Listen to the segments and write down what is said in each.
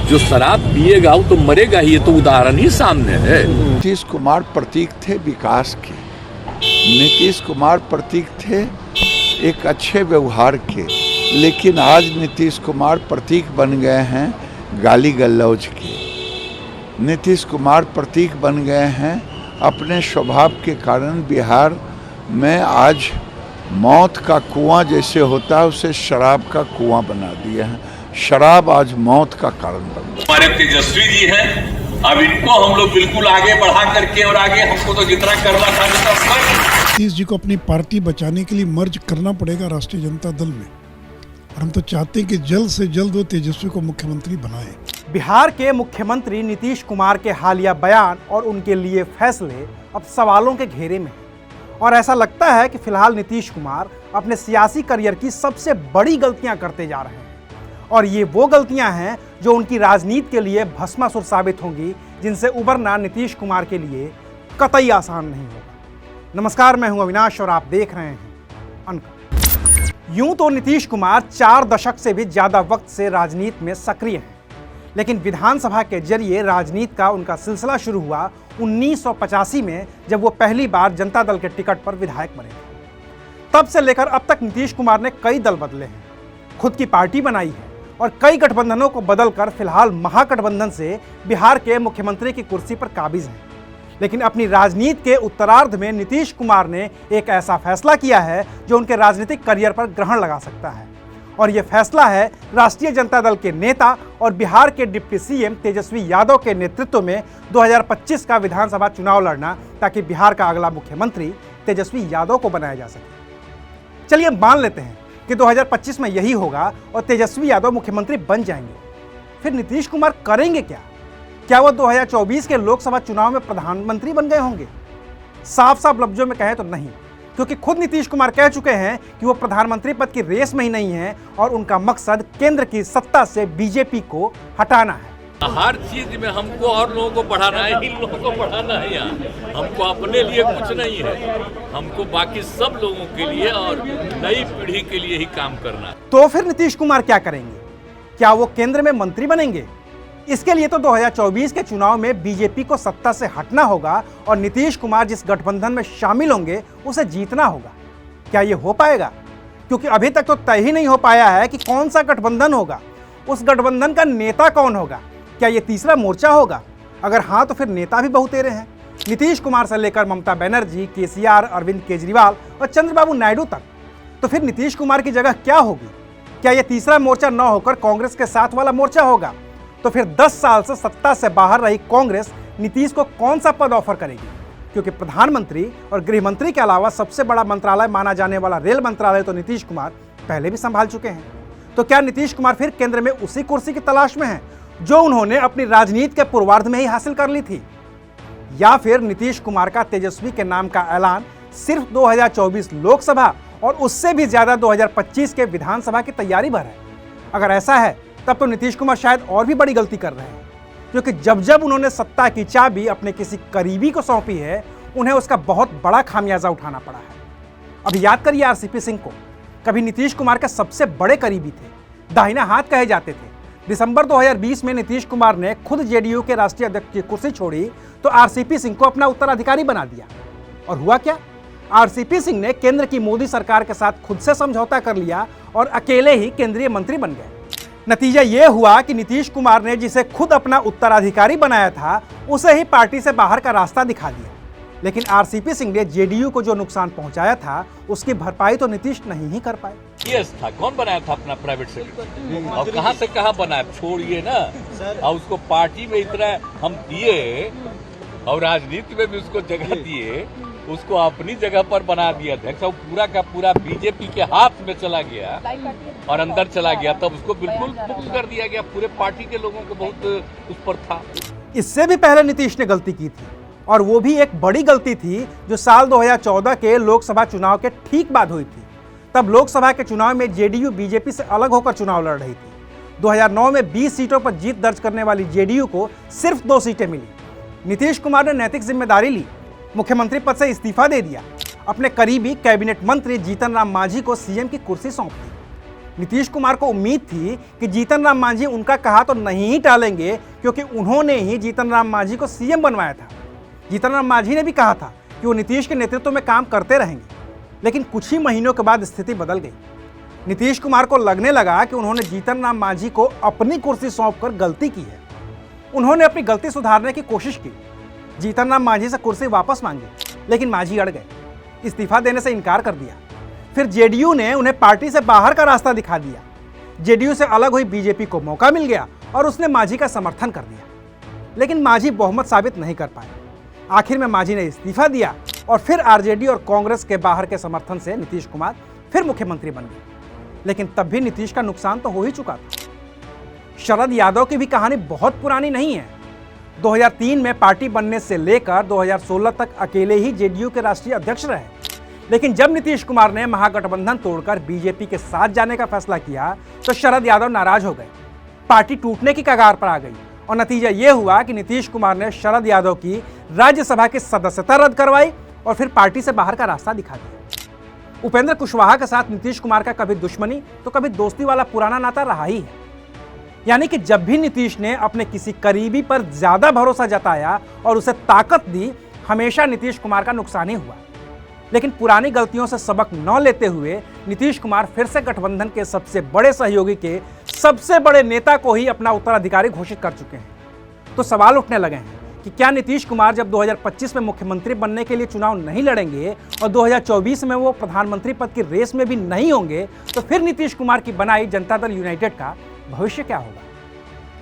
जो शराब पिएगा वो तो मरेगा ही, ये तो उदाहरण ही सामने है। नीतीश कुमार प्रतीक थे विकास के, नीतीश कुमार प्रतीक थे एक अच्छे व्यवहार के, लेकिन आज नीतीश कुमार प्रतीक बन गए हैं गाली गलौज के। नीतीश कुमार प्रतीक बन गए हैं अपने स्वभाव के कारण। बिहार में आज मौत का कुआं जैसे होता है उसे शराब का कुआं बना दिया है। शराब आज मौत का कारण बन गया। हमारे तेजस्वी जी हैं, अब इनको हम लोग बिल्कुल आगे बढ़ा करके, और आगे हमको तो जितना करना था नीतीश जी को अपनी पार्टी बचाने के लिए मर्ज करना पड़ेगा राष्ट्रीय जनता दल में, और हम तो चाहते हैं कि जल्द से जल्द वो तेजस्वी को मुख्यमंत्री बनाए। बिहार के मुख्यमंत्री नीतीश कुमार के हालिया बयान और उनके लिए फैसले अब सवालों के घेरे में हैं, और ऐसा लगता है कि फिलहाल नीतीश कुमार अपने सियासी करियर की सबसे बड़ी गलतियां करते जा रहे हैं, और ये वो गलतियां हैं जो उनकी राजनीति के लिए भस्मासुर साबित होंगी, जिनसे उबरना नीतीश कुमार के लिए कतई आसान नहीं होगा। नमस्कार, मैं हूं अविनाश और आप देख रहे हैं अनकट। यूं तो नीतीश कुमार 4 दशक से भी ज्यादा वक्त से राजनीति में सक्रिय हैं, लेकिन विधानसभा के जरिए राजनीति का उनका सिलसिला शुरू हुआ 1985 में, जब वो पहली बार जनता दल के टिकट पर विधायक बने थे। तब से लेकर अब तक नीतीश कुमार ने कई दल बदले हैं, खुद की पार्टी बनाई है, और कई गठबंधनों को बदलकर फिलहाल महागठबंधन से बिहार के मुख्यमंत्री की कुर्सी पर काबिज हैं। लेकिन अपनी राजनीति के उत्तरार्ध में नीतीश कुमार ने एक ऐसा फैसला किया है जो उनके राजनीतिक करियर पर ग्रहण लगा सकता है, और यह फैसला है राष्ट्रीय जनता दल के नेता और बिहार के डिप्टी सीएम तेजस्वी यादव के नेतृत्व में 2025 का विधानसभा चुनाव लड़ना, ताकि बिहार का अगला मुख्यमंत्री तेजस्वी यादव को बनाया जा सके। चलिए मान लेते हैं कि 2025 में यही होगा और तेजस्वी यादव मुख्यमंत्री बन जाएंगे। फिर नीतीश कुमार करेंगे क्या? क्या वो 2024 के लोकसभा चुनाव में प्रधानमंत्री बन गए होंगे? साफ साफ लफ्जों में कहें तो नहीं, क्योंकि खुद नीतीश कुमार कह चुके हैं कि वो प्रधानमंत्री पद की रेस में ही नहीं है, और उनका मकसद केंद्र की सत्ता से बीजेपी को हटाना है। हर चीज में हमको और लोगों को बढ़ाना है, इन लोगों को बढ़ाना है। यहाँ हमको अपने लिए कुछ नहीं है, हमको बाकी सब लोगों के लिए और नई पीढ़ी के लिए ही काम करना है। तो फिर नीतीश कुमार क्या करेंगे? क्या वो केंद्र में मंत्री बनेंगे? इसके लिए तो 2024 के चुनाव में बीजेपी को सत्ता से हटना होगा, और नीतीश कुमार जिस गठबंधन में शामिल होंगे उसे जीतना होगा। क्या ये हो पाएगा? क्योंकि अभी तक तो तय ही नहीं हो पाया है कि कौन सा गठबंधन होगा, उस गठबंधन का नेता कौन होगा। क्या ये तीसरा मोर्चा होगा? अगर हाँ, तो फिर नेता भी बहुतेरे हैं, नीतीश कुमार से लेकर ममता बनर्जी, केसीआर, अरविंद केजरीवाल और चंद्रबाबू नायडू तक। तो फिर नीतीश कुमार की जगह क्या होगी? क्या ये तीसरा मोर्चा न होकर कांग्रेस के साथ वाला मोर्चा होगा? तो फिर 10 साल से सत्ता से बाहर रही कांग्रेस नीतीश को कौन सा पद ऑफर करेगी? क्योंकि प्रधानमंत्री और गृह मंत्री के अलावा सबसे बड़ा मंत्रालय माना जाने वाला रेल मंत्रालय तो नीतीश कुमार पहले भी संभाल चुके हैं। तो क्या नीतीश कुमार फिर केंद्र में उसी कुर्सी की तलाश में हैं जो उन्होंने अपनी राजनीति के पूर्वार्ध में ही हासिल कर ली थी? या फिर नीतीश कुमार का तेजस्वी के नाम का ऐलान सिर्फ 2024 लोकसभा और उससे भी ज्यादा 2025 के विधानसभा की तैयारी भर है? अगर ऐसा है तब तो नीतीश कुमार शायद और भी बड़ी गलती कर रहे हैं, क्योंकि जब जब उन्होंने सत्ता की चाबी अपने किसी करीबी को सौंपी है, उन्हें उसका बहुत बड़ा खामियाजा उठाना पड़ा है। अब याद करिए आरसीपी सिंह को, कभी नीतीश कुमार के सबसे बड़े करीबी थे, दाहिना हाथ कहे जाते थे। दिसंबर 2020 में नीतीश कुमार ने खुद जेडीयू के राष्ट्रीय अध्यक्ष की कुर्सी छोड़ी तो आरसीपी सिंह को अपना उत्तराधिकारी बना दिया, और हुआ क्या? आरसीपी सिंह ने केंद्र की मोदी सरकार के साथ खुद से समझौता कर लिया और अकेले ही केंद्रीय मंत्री बन गए। नतीजा यह हुआ कि नीतीश कुमार ने जिसे खुद अपना उत्तराधिकारी बनाया था, उसे ही पार्टी से बाहर का रास्ता दिखा दिया। लेकिन आरसीपी सिंह ने जेडीयू को जो नुकसान पहुंचाया था, उसकी भरपाई तो नीतीश नहीं ही कर पाए। यस था, कौन बनाया था अपना प्राइवेट सेक्टर, और कहाँ से कहाँ बनाया? छोड़िए ना, और उसको पार्टी में इतना हम दिए और राजनीति में भी उसको जगह दिए, उसको अपनी जगह पर बना दिया अध्यक्ष, और पूरा का पूरा बीजेपी के हाथ में चला गया और अंदर चला गया, तब उसको बिल्कुल मुक्त कर दिया गया। पूरे पार्टी के लोगों को बहुत उस पर था। इससे भी पहले नीतीश ने गलती की थी, और वो भी एक बड़ी गलती थी जो साल 2014 के लोकसभा चुनाव के ठीक बाद हुई थी। तब लोकसभा के चुनाव में जेडीयू बीजेपी से अलग होकर चुनाव लड़ रही थी। 2009 में 20 सीटों पर जीत दर्ज करने वाली जेडीयू को सिर्फ 2 सीटें मिली। नीतीश कुमार ने नैतिक जिम्मेदारी ली, मुख्यमंत्री पद से इस्तीफा दे दिया, अपने करीबी कैबिनेट मंत्री जीतन राम मांझी को सीएम की कुर्सी सौंप दी। नीतीश कुमार को उम्मीद थी कि जीतन राम मांझी उनका कहा तो नहीं ही टालेंगे, क्योंकि उन्होंने ही जीतन राम मांझी को सीएम बनवाया था। जीतन राम मांझी ने भी कहा था कि वो नीतीश के नेतृत्व में काम करते रहेंगे, लेकिन कुछ ही महीनों के बाद स्थिति बदल गई। नीतीश कुमार को लगने लगा कि उन्होंने जीतन राम मांझी को अपनी कुर्सी सौंपकर गलती की है। उन्होंने अपनी गलती सुधारने की कोशिश की, जीतन राम मांझी से कुर्सी वापस मांगी, लेकिन मांझी अड़ गए, इस्तीफा देने से इनकार कर दिया। फिर जेडीयू ने उन्हें पार्टी से बाहर का रास्ता दिखा दिया। जेडीयू से अलग हुई बीजेपी को मौका मिल गया और उसने मांझी का समर्थन कर दिया, लेकिन मांझी बहुमत साबित नहीं कर पाए। आखिर में मांझी ने इस्तीफा दिया और फिर आरजेडी और कांग्रेस के बाहर के समर्थन से नीतीश कुमार फिर मुख्यमंत्री बन गए। लेकिन तब भी नीतीश का नुकसान तो हो ही चुका था। शरद यादव की भी कहानी बहुत पुरानी नहीं है। 2003 में पार्टी बनने से लेकर 2016 तक अकेले ही जेडीयू के राष्ट्रीय अध्यक्ष रहे, लेकिन जब नीतीश कुमार ने महागठबंधन तोड़कर बीजेपी के साथ जाने का फैसला किया तो शरद यादव नाराज हो गए। पार्टी टूटने की कगार पर आ गई और नतीजा यह हुआ कि नीतीश कुमार ने शरद यादव की राज्यसभा की सदस्यता रद्द करवाई और फिर पार्टी से बाहर का रास्ता दिखा दिया। उपेंद्र कुशवाहा के साथ नीतीश कुमार का कभी दुश्मनी तो कभी दोस्ती वाला पुराना नाता रहा ही है। यानी कि जब भी नीतीश ने अपने किसी करीबी पर ज्यादा भरोसा जताया और उसे ताकत दी, हमेशा नीतीश कुमार का नुकसान ही हुआ। लेकिन पुरानी गलतियों से सबक न लेते हुए नीतीश कुमार फिर से गठबंधन के सबसे बड़े सहयोगी के सबसे बड़े नेता को ही अपना उत्तराधिकारी घोषित कर चुके हैं। तो सवाल उठने लगे हैं कि क्या नीतीश कुमार जब 2025 में मुख्यमंत्री बनने के लिए चुनाव नहीं लड़ेंगे और 2024 में वो प्रधानमंत्री पद की रेस में भी नहीं होंगे, तो फिर नीतीश कुमार की बनाई जनता दल यूनाइटेड का भविष्य क्या होगा?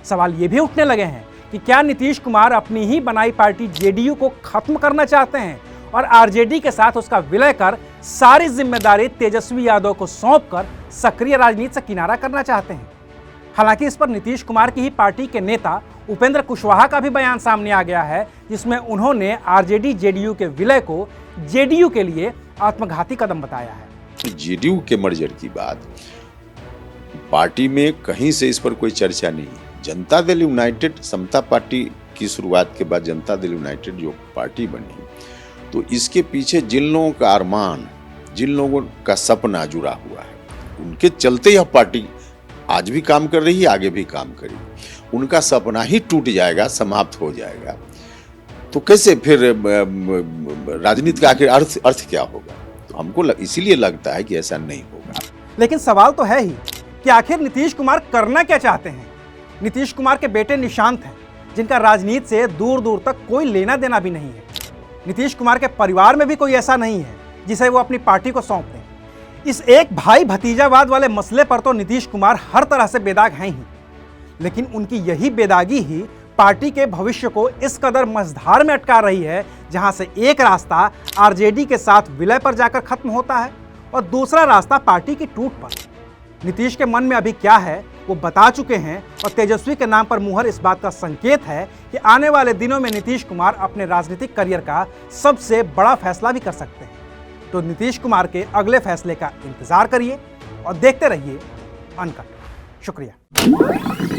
सवाल ये भी उठने लगे हैं कि क्या नीतीश कुमार अपनी ही बनाई पार्टी जेडीयू को खत्म करना चाहते हैं और आरजेडी के साथ उसका विलय कर सारी जिम्मेदारी तेजस्वी यादव को सौंपकर सक्रिय राजनीति से किनारा करना चाहते हैं। हालांकि इस पर नीतीश कुमार की ही पार्टी के नेता उपेंद्र कुशवाहा का भी बयान सामने आ गया है, जिसमें उन्होंने आरजेडी जेडीयू के विलय को जेडीयू के लिए आत्मघाती कदम बताया है। जेडीयू के मर्जर की बात पार्टी में कहीं से इस पर कोई चर्चा नहीं। जनता दल यूनाइटेड समता पार्टी की शुरुआत के बाद जनता दल यूनाइटेड जो पार्टी बनी, तो इसके पीछे जिन लोगों का अरमान, जिन लोगों का सपना जुड़ा हुआ है, उनके चलते यह पार्टी आज भी काम कर रही है, आगे भी काम करेगी। उनका सपना ही टूट जाएगा, समाप्त हो जाएगा, तो कैसे फिर राजनीति का आखिर अर्थ क्या होगा? तो हमको इसीलिए लगता है कि ऐसा नहीं होगा। लेकिन सवाल तो है ही कि आखिर नीतीश कुमार करना क्या चाहते हैं। नीतीश कुमार के बेटे निशांत हैं, जिनका राजनीति से दूर दूर तक कोई लेना देना भी नहीं है। नीतीश कुमार के परिवार में भी कोई ऐसा नहीं है जिसे वो अपनी पार्टी को सौंप दें। इस एक भाई भतीजावाद वाले मसले पर तो नीतीश कुमार हर तरह से बेदाग हैं ही, लेकिन उनकी यही बेदागी ही पार्टी के भविष्य को इस कदर मझधार में अटका रही है, जहां से एक रास्ता आरजेडी के साथ विलय पर जाकर खत्म होता है और दूसरा रास्ता पार्टी की टूट पर। नीतीश के मन में अभी क्या है वो बता चुके हैं और तेजस्वी के नाम पर मुहर इस बात का संकेत है कि आने वाले दिनों में नीतीश कुमार अपने राजनीतिक करियर का सबसे बड़ा फैसला भी कर सकते हैं। तो नीतीश कुमार के अगले फैसले का इंतजार करिए और देखते रहिए अनकट। शुक्रिया।